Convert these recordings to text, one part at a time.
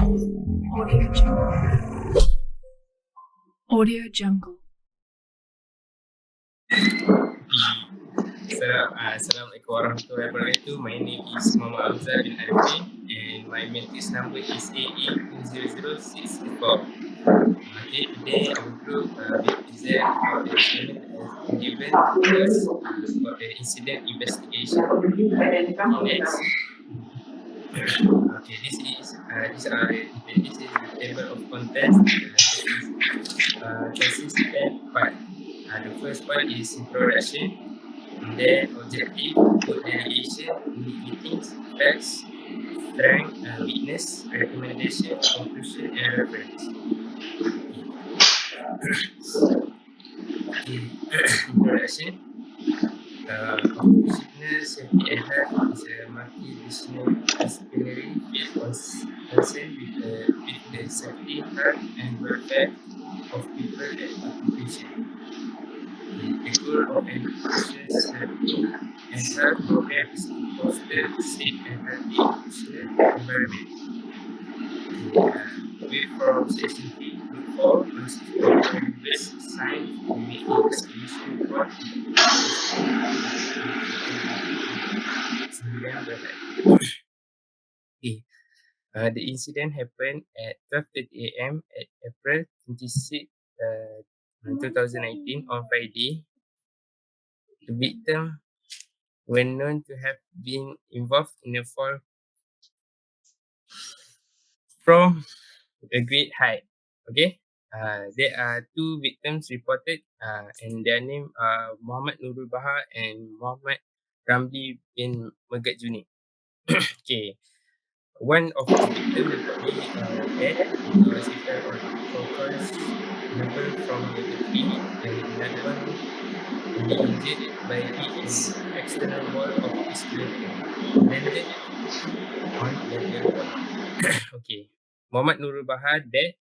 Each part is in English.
Audio Jungle. Audio Jungle. Assalamualaikum warahmatullahi wabarakatuh. My name is Muhammad Hamzah bin Arifin and my matrix number is AA200664. Okay, today our group will present about the assignment given to us about the incident investigation. Okay, next. Okay, this is the table of contents. Consists 10 part. The first part is introduction, then objective, good delegation, unit meetings, facts, strength, weakness, recommendation, conclusion, and reference. Introduction. Occupational safety and health is a multidisciplinary field concerned with the safety, health, and welfare of people and occupation. The goal of an occupational safety and health program is to foster safe and healthy occupational environment. With from section 3 to 4, consists of science, investigation report, the incident happened at 12:30 a.m. at April 26, 2019 on Friday. The victim were known to have been involved in a fall from a great height. Okay, there are two victims reported, and their name are Muhammad Nurul Bahar and Muhammad Ramli bin Megat Juni. Okay, one of the victims reportedly dead because he fell on focus level from level 3, and another one only injured by hitting an external wall of his vehicle, landed on level 1. Okay, Muhammad Nurul Bahar dead,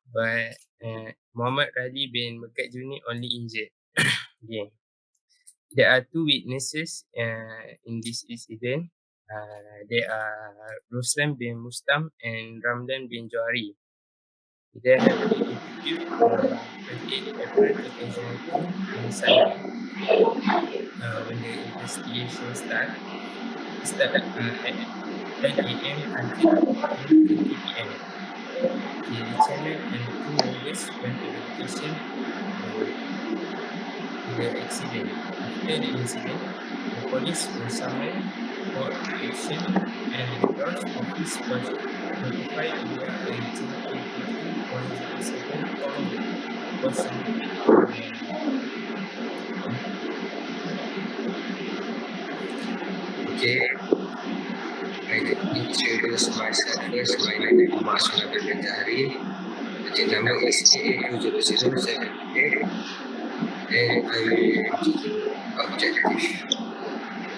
but Muhammad Rali bin Megat Juni only injured. Okay. There are two witnesses in this incident. They are Roslan bin Mustam and Ramdan bin Johari. They have been interviewed on 28 April 2019 on Sunday when the investigation started at 9 a.m. until 10:20 p.m. The channel and the two members went to the location the accident. After the incident, the police were summoned for action and the Lord's office was notified via a 022.07 form was submitted online. Okay, I introduce myself first. My name is Masuna Bendari. The number is AA2007 and I will objective.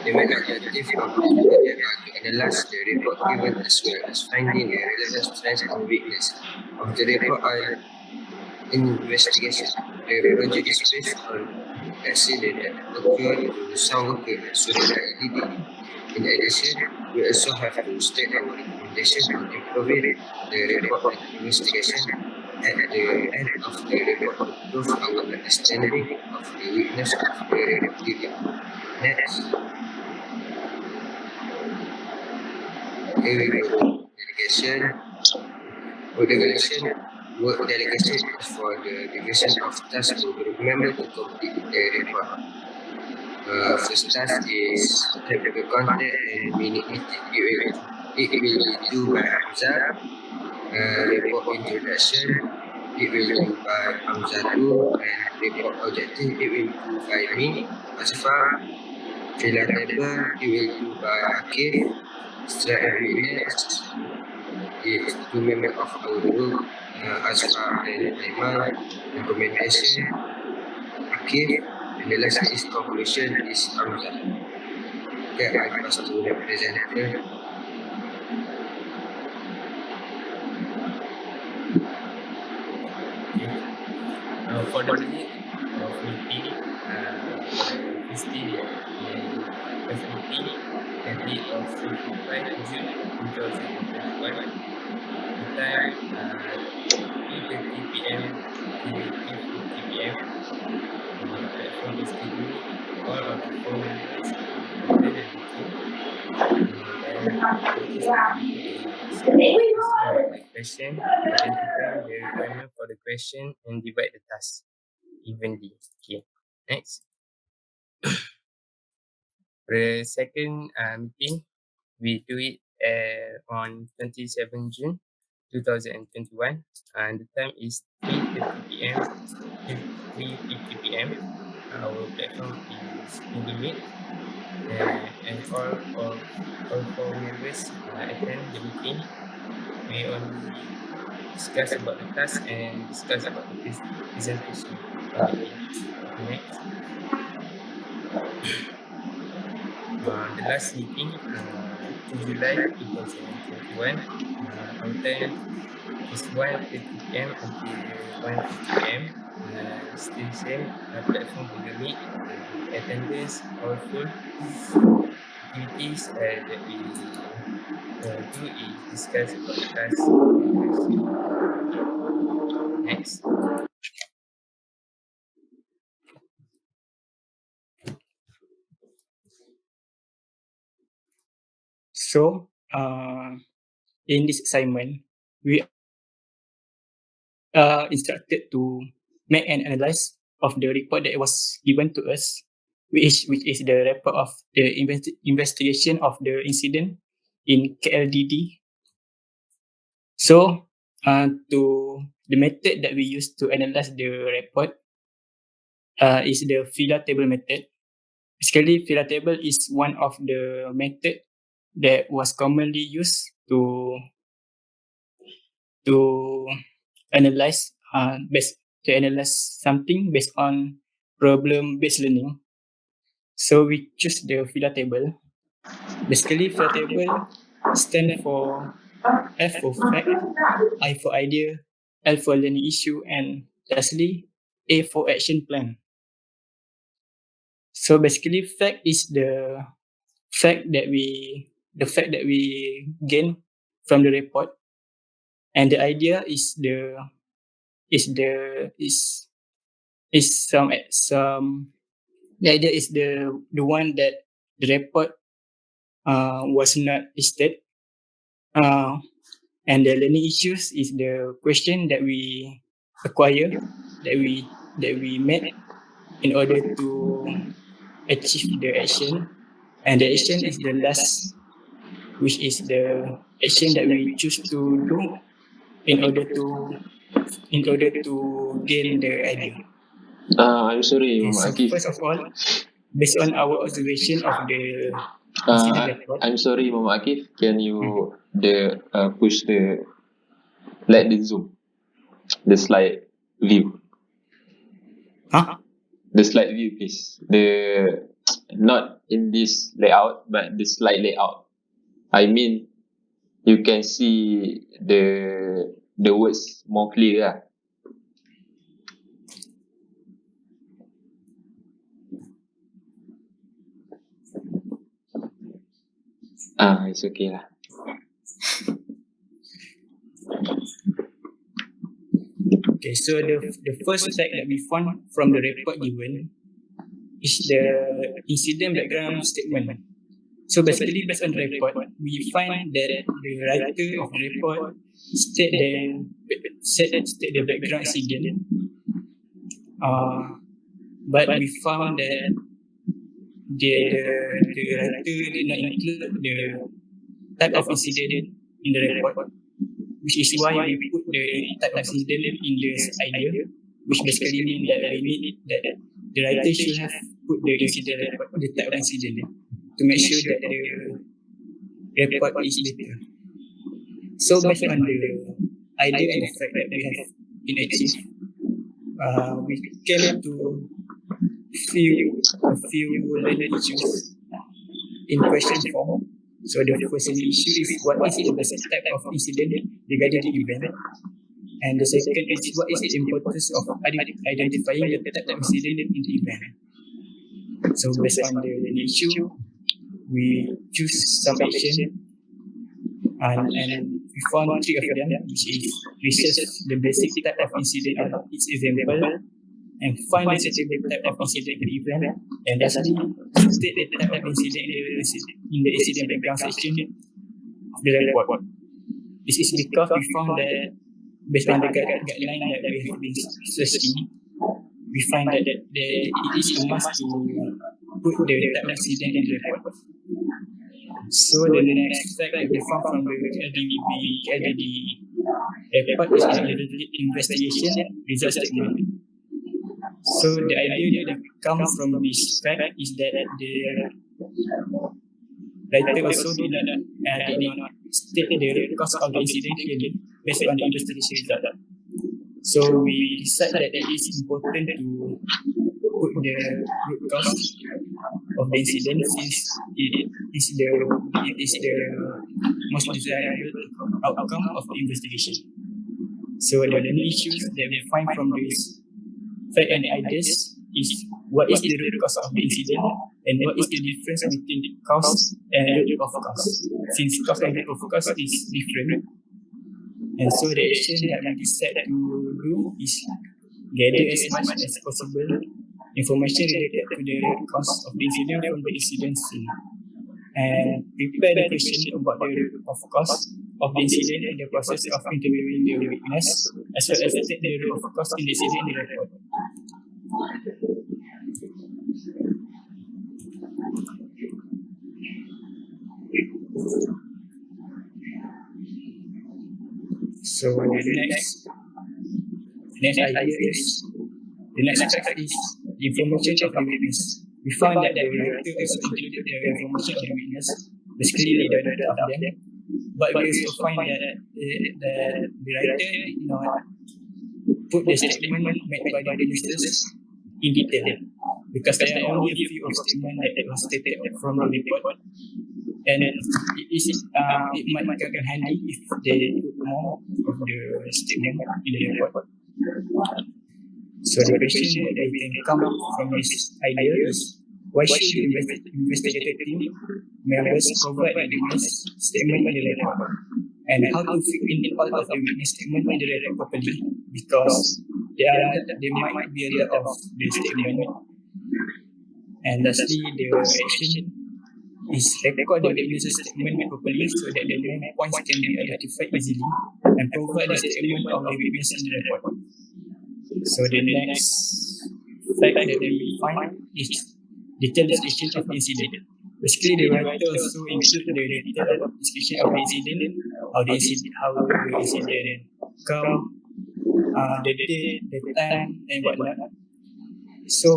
The main objective of the project are to analyze the report given as well as finding the relevant strengths and weakness of the report are investigation. The project is based on accident that occurred to some worker at Surat Al-Didi. In addition, we also have to state our recommendation on improving the report and investigation at the end of the report to prove our understanding of the weakness of the report. Next, here we go. Work delegation is for the division of tasks to group member to complete the report. First task is technical content and minute meeting. It will be due by Hamzah. Report introduction, it will be by Hamzah 2, and report objective, it will be by me, Asfar. Fill table, it will be by Akif. Strength and weakness is two members of our group, Asfar and Aiman. Recommendation, Akif. And the last is conclusion is Hamzah. Okay, I pass to the presenter. For the minute of meeting, the FMT, the date of 25 June 2021. The time 3:30 p.m. to 3:50 p.m. The platform is scheduled. All of the four members attend the meeting. Then activities to do is discussing about the question, identifying the requirement for the question, and divide the task evenly. Okay, next. For the second meeting, we do it on 27 June 2021, and the time is 3:30 p.m. till 3:50 p.m. Our platform is Google Meet, and all four members attend the meeting. We only discuss about the task and discuss about the presentation on the day. Next, the last meeting, 2 July 2021. Our time is 1:30 p.m. until 1:50 p.m. Still same, platform Google Meet. Attendance all full. Activities that we do is discuss about the task. Next. So, in this assignment, we are instructed to make an analysis of the report that was given to us, which is the report of the investigation of the incident in KLDD. So, to the method that we use to analyze the report is the filler table method. Basically, filler table is one of the method that was commonly used to analyze something based on problem-based learning. So we choose the filler table. Basically, filler table stands for F for fact, I for idea, L for learning issue, and lastly, A for action plan. So basically, fact is the fact that we gain from the report, and the idea is some the idea is the one that the report was not listed, and the learning issues is the question that we acquire, that we made in order to achieve the action, and the action is the last, which is the action that we choose to do in order to gain the idea. I'm sorry, Okay, Mama so Akif. first of all, based on our observation of the I'm sorry, Mama Akif. Can you push let the zoom, the slide view, the slide view, please. The not in this layout, but the slide layout. I mean, you can see the words more clear. It's okay lah. Okay, so the first fact that we found from the report given is the incident background statement. So basically, based on the report, we find that the writer of the report state the background incident. But we found that the writer did not include the type of incident in the report, which is why we put the type of incident in the idea, which basically means that we need that the writer should have put the incident report, the type of incident, to make sure that the report is better. So based on the idea and the fact that we have been achieved, we came to a few learning issues in question form. So the first issue is what is the basic type of incident regarding the event, and the second is what is the importance of identifying the type of incident in the event. So based on the issue, we choose some action and we found three of them, which is research the basic type of incident and its example, and find the suitable type of incident and event, and lastly, state the type of incident in the incident background section of the report. This is because we found that based on the guideline that we have been searching, we find that it is a must to put the type of incident in the report. So the next fact that we found from the KLDD report is the investigation result statement. So the idea that comes from this fact is that the writer also did not state the root cause of the incident clearly based on the investigation result. So we decided that it is important to put the root cause of the incident since it is the most desirable outcome of the investigation. So the main issues that we find from this fact and ideas is what is the root cause of the incident and what is the difference between the cause and root of cause, since cause and root of cause is different. And so the action that we decide to do is gather as much as possible information related to the root cause of the incident from the incident scene, and prepare the question about the root of cause of the incident in the process of interviewing the witness, as well as state the root of cause in the incident in the report. So the next idea is the next aspect is the information of the witness. We found that the writer also included the information of the witness, basically the data of them, but we also find that the writer did not put the statement made by the witnesses in detail, because there are only a few of statements that was stated from the report, and it might come in handy if they put more of the statement in the report. So the question that we can come up from this idea is, why should the investigative team members provide the witness statement in the report, and how to fit in all of the witness statement in the report properly, because there might be a lot of the statement. And lastly, the action is record the witness statement properly so that the main points can be identified easily and provide the statement of the witness in the report. So the next fact that we find is detailed description of the incident. Basically, the writer also include the detailed description of the incident, how the incident come, the date, the time, and whatnot. So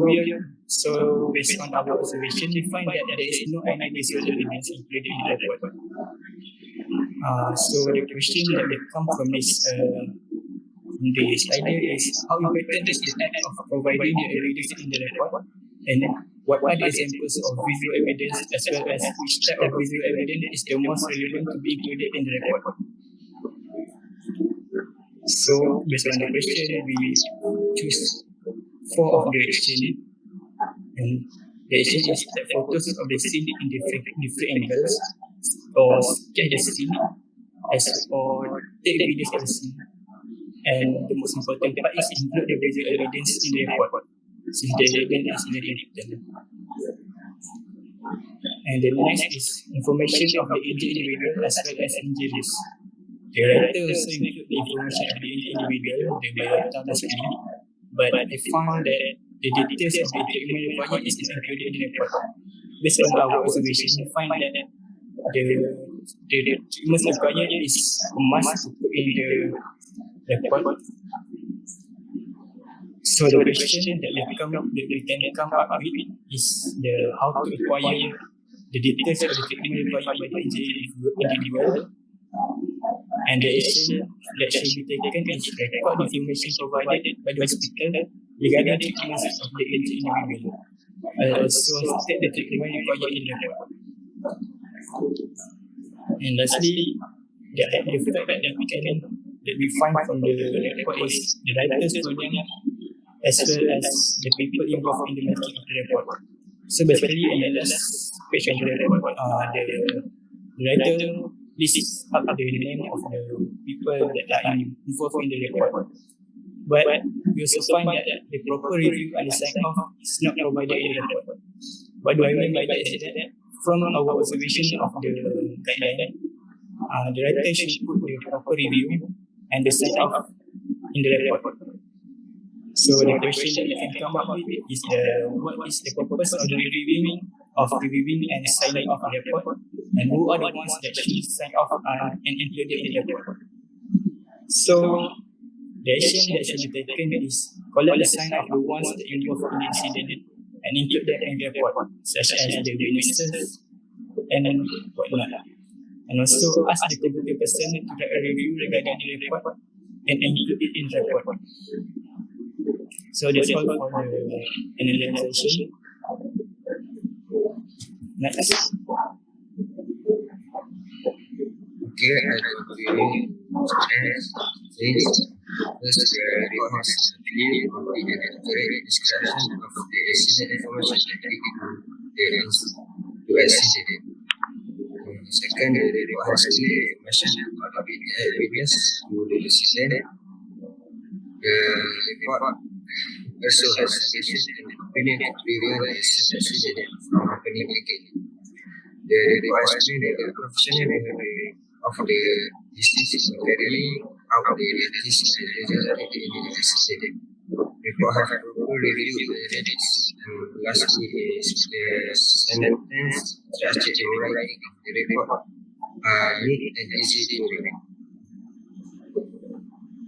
based on our observation, we find that there is no any visual evidence included in the report. So the question that will come from this idea is, how important is the act of providing the evidence in the report, and what are the examples of visual evidence, as well as which type of visual evidence is the most relevant to be included in the report. So based on the question, we choose 4 of the action, and the action is take photos of the scene in different angles, or sketch the scene, or take the videos of the scene. And the most important part is include the visual evidence in the report, since the evidence is very important. And the next is information of the injured individual as well as injuries. The writer also include the information of the injured individual, the biodata basically, but they found that the details of the treatment required is not included in the report. Based on our observation, we find that the treatment required is a must to put in the report. So the question that we can come up with is how to acquire the details of the treatment required by the individual, and the action that should be taken is record the information provided by the hospital regarding the treatment of the injured individual, and also state the treatment required in the report. And lastly, the fact that we find from the report is the writer's program as well as the people involved in the making of the report. So basically, in the last page of the report, the writer lists up the name of the people that are involved in the report. But we also find that the proper review and the sign off is not provided in the report. What do I mean by that is that from our observation of the guideline, the writer should put the proper review and the sign off in the report. So the question that you can come up with is what is the purpose of the reviewing and signing off the report, and who are the ones that should sign off and included in the report. So the action that should be taken is collect the sign of the ones that involved in the incident and include them in the report, such as the witnesses and whatnot. And also ask the competent person to write a review regarding the report and include it in the report. So that's all for the analyzation. Next. Okay, I continue. Since first, the report has a clear, complete, and accurate description of the accident information that the accident. Second, the report has clear information about the witness to the accident. The report also has suggestions and opinion to prevent the accident from happening again. The report explains the professional of the deceased in carrying out the duties and resulted in the accident. Report have proper review the evidence, and lastly is the sentence structure and writing of the report neat and easy to read.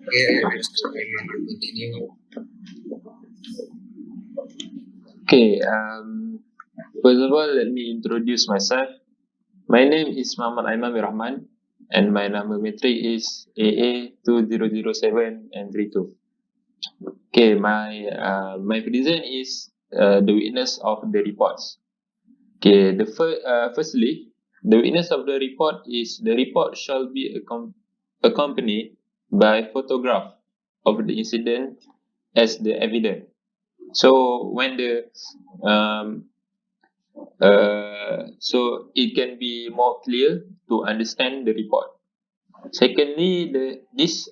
Okay, I will continue. Okay, first of all, let me introduce myself. My name is Muhammad Aiman Rahman, and my number matric is AA2007 and 32. Okay, my present is the witness of the reports. Okay, firstly, the witness of the report is the report shall be accompanied by photograph of the incident as the evidence. So when so it can be more clear to understand the report. Secondly, this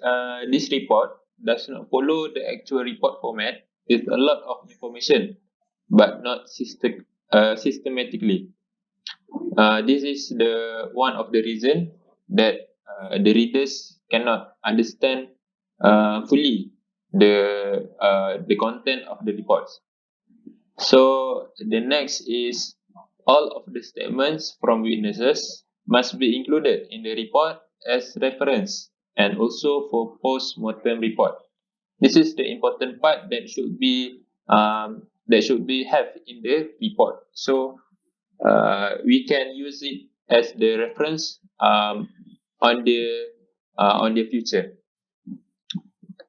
report does not follow the actual report format with a lot of information, but not systematically. This is one of the reason that the readers cannot understand fully the content of the reports. So the next is all of the statements from witnesses must be included in the report as reference and also for post-mortem report. This is the important part that should be have in the report. So we can use it as the reference on the future.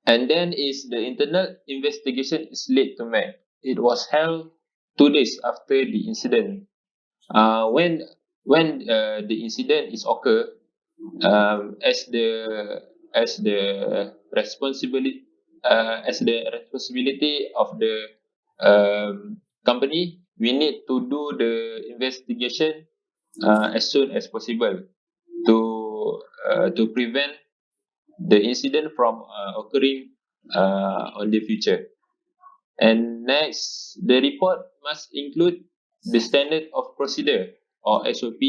And then is the internal investigation is late to make. It was held 2 days after the incident. When the incident is occur, as the responsibility of the company, we need to do the investigation as soon as possible to prevent the incident from occurring on the future. And next, the report must include the standard of procedure or SOP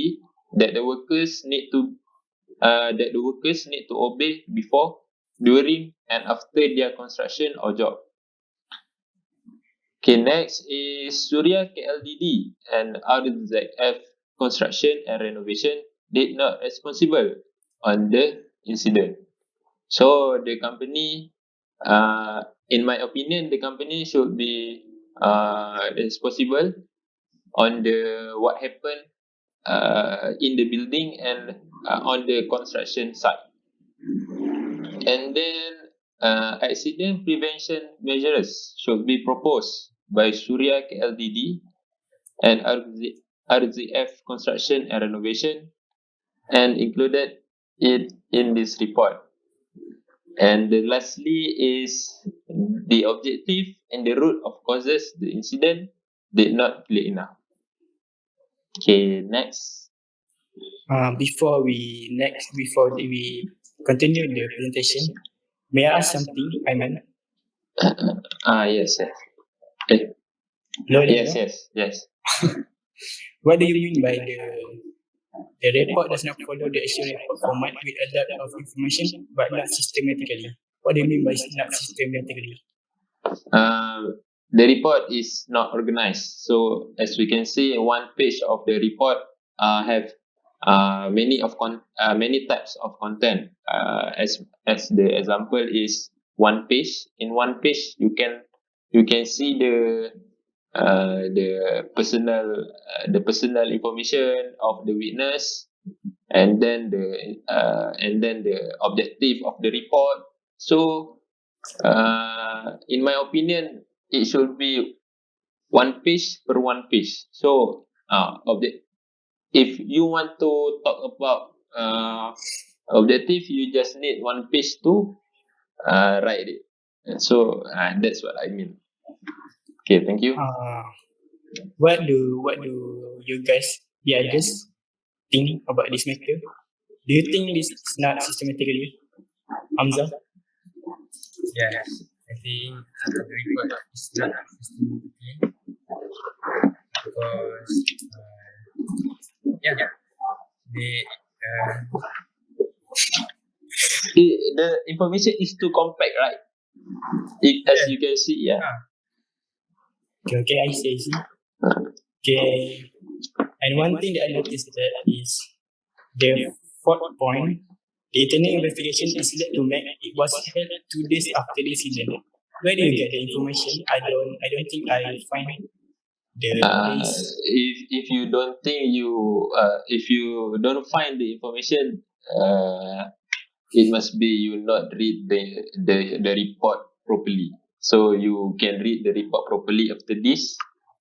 that the workers need to obey before, during, and after their construction or job. Okay, next is Surya KLDD and RZF Construction and Renovation did not responsible on the incident. So the company, in my opinion, the company should be responsible on what happened in the building and on the construction site. And then accident prevention measures should be proposed by Surya KLDD and RZF Construction and Renovation and included it in this report. And lastly is the objective and the root of causes the incident did not clear enough. Okay, next. Before we continue the presentation, may I ask something, Aiman? Yes, yes. Eh, No, yes. What do you mean by the report does not follow the actual report format with a lot of information but not systematically? What do you mean by not systematically? The report is not organized. So as we can see, one page of the report have many types of content. As the example is one page. In one page, you can see the personal information of the witness, and then the objective of the report. So in my opinion, it should be one page per one page. So if you want to talk about objective, you just need one page to write it. And so that's what I mean. Okay, thank you. What do you guys, just think about this matter? Do you think this is not systematically, Hamza? Yes, I think the report is not systematically because The information is too compact, right? As you can see, yeah. Okay, I see. Okay, and one thing that I noticed that is the fourth point. The internal investigation is led to make. It was held 2 days after the incident. Where do you get the information? I don't think I find the days. If you don't think if you don't find the information, it must be you not read the report properly. So you can read the report properly after this,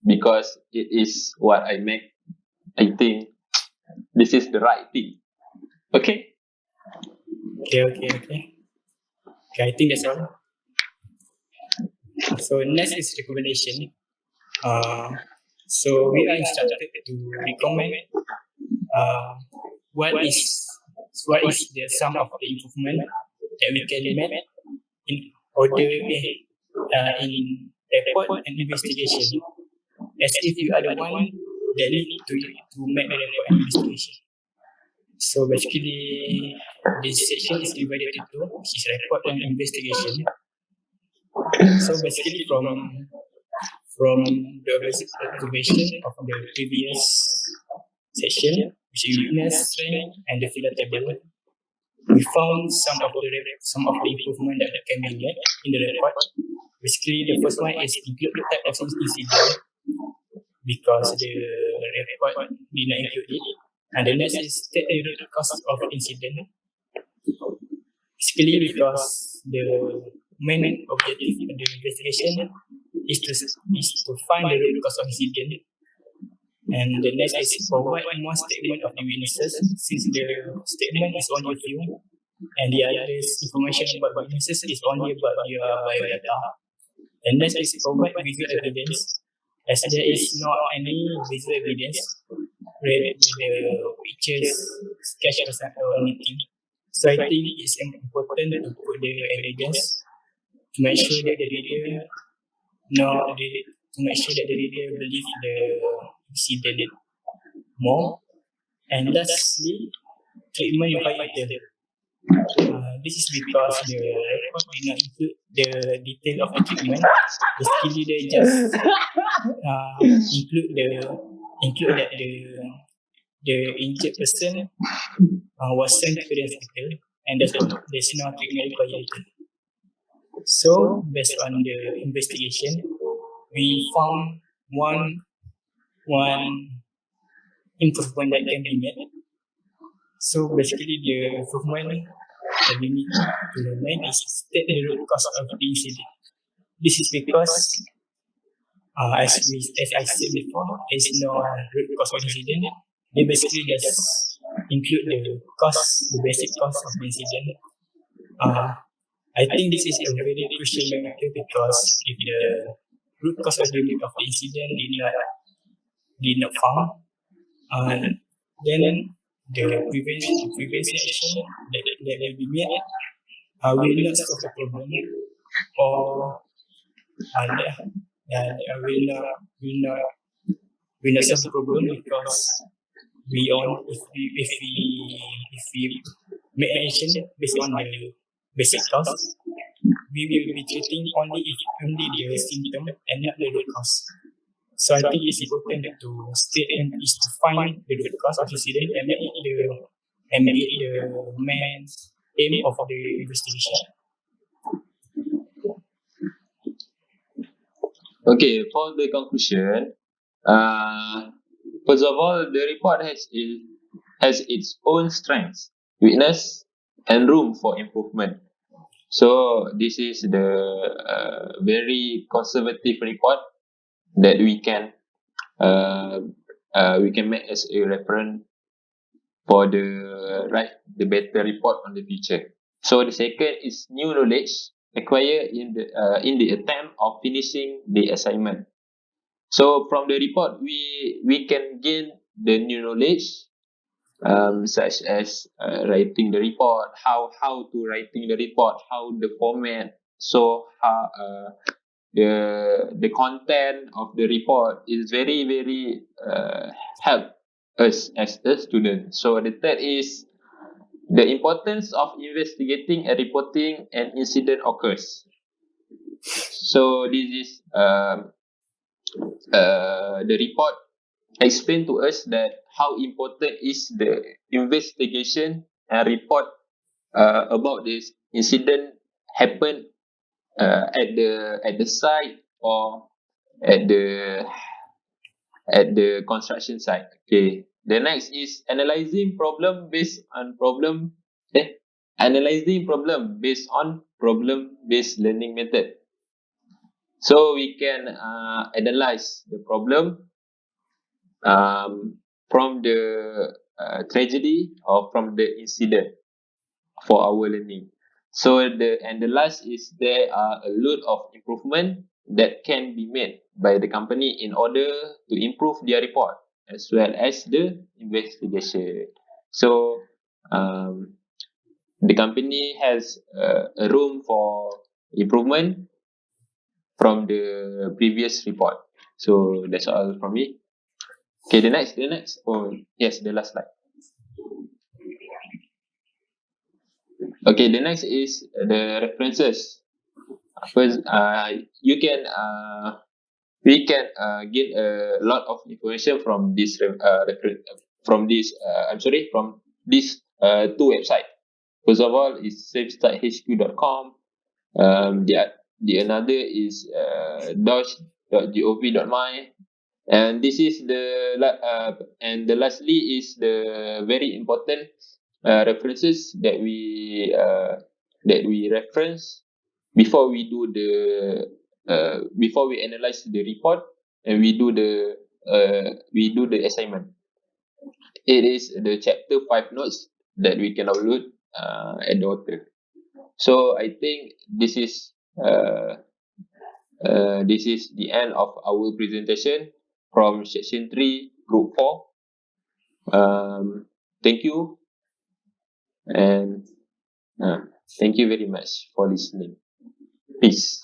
because it is what I make. I think this is the right thing. Okay. Okay, I think that's all. So next is recommendation. So we are instructed to recommend what is the sum of the improvement that we can make in order in report and investigation, as if you are the one that need to make the report and investigation. So basically, this section is divided into two, which is report and investigation. So basically, from the observation of the previous section, which is witness strength and the filler table, we found some of the improvement that can be made in the report. Basically, the first one is include the type of incident, because the report did not include it. And the next is state the root cause of the incident. Basically, because the main objective of the investigation is to find the root cause of incident. And the next is provide more statement of the witnesses, since the statement is only a few, and the other information about witnesses is only about their biodata. And next is provide visual evidence, as there is not any visual evidence with the pictures, sketch or anything. So I think it's important to put the evidence to make sure that the reader believes the incident more. And lastly, treatment by item. This is because the report did not include the detail of the treatment. Basically, they just include that the injured person was sent to the hospital, and there's no treatment required. So, based on the investigation, we found one improvement that can be made. So basically, the improvement that we need to make is state the root cause of the incident. This is because, as I said before, there is no root cause of the incident. They basically just include the basic cause of the incident. I think this is a very crucial matter, because if the root cause of the incident did not found, then the prevention action that will be made will not solve the problem, or will not solve the problem, because we on if we make an action based on the basic cause, we will be treating only the symptom and not the root cause. So I think it's important to state and is to find the root cause of incident and make it the main aim of the investigation. Okay, for the conclusion, first of all, the report has its own strengths, weakness, and room for improvement. So this is the very conservative report that we can make as a reference for the better report on the future. So the second is new knowledge acquired in the attempt of finishing the assignment. So from the report, we can gain the new knowledge, such as writing the report, how to writing the report, how the format, so how the content of the report is very very help us as a student. So the third is the importance of investigating and reporting an incident occurs. So this is the report explain to us that how important is the investigation and report about this incident happened at the site or at the construction site. Okay. The next is analyzing problem based on problem based learning method. So we can analyze the problem from the tragedy or from the incident for our learning. So the last is there are a lot of improvement that can be made by the company in order to improve their report as well as the investigation. So the company has a room for improvement from the previous report. So that's all from me. Okay, the next. Oh, yes, the last slide. Okay, the next is the references. First, we can get a lot of information from this from these two websites. First of all, is safestarthq.com. The another is dosh.gov.my, and this is and the lastly is the very important references that we reference before we do before we analyze the report and we do the assignment. It is the chapter 5 notes that we can upload at the author. So I think this is the end of our presentation from section 3 group 4. Thank you, and thank you very much for listening. Peace.